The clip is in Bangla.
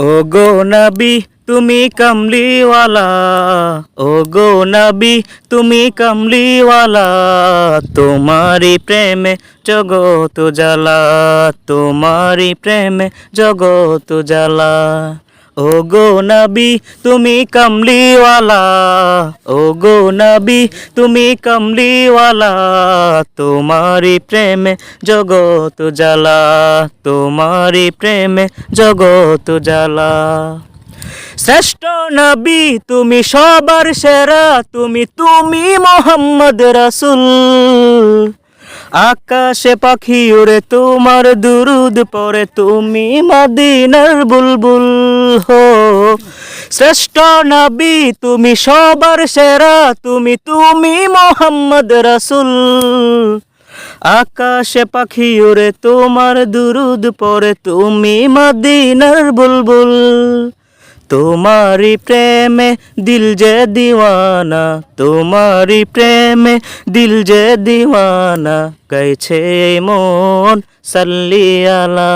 ও গো নবী তুমি কমলিওয়ালা, ও গো নবী তুমি কমলিওয়ালা, তোমারি প্রেমে জগত জ্বালা, তোমারি প্রেমে জগত জ্বালা। ও গো নবী তুমি কমলিওয়ালা, ও গো নবী তুমি কমলিওয়ালা, তোমারি প্রেমে জগত জ্বালা, তোমারি প্রেমে জগত জ্বালা। শ্রেষ্ঠ নবী তুমি সবার সেরা, তুমি মোহাম্মদ রাসূল। আকাশে পাখি উড়ে তোমার দুরুদ পড়ে, তুমি মদিনার বুলবুল হো। শ্রেষ্ঠ নবী তুমি সবার সেরা, তুমি মোহাম্মদ রাসূল। আকাশে পাখি উড়ে তোমার দুরুদ পড়ে, তুমি মদিনার বুলবুল। তোমারি প্রেমে দিল যে দিওয়ানা, তোমারি প্রেমে দিল যে দিওয়ানা, গাইছে মন সাল্লি আলা।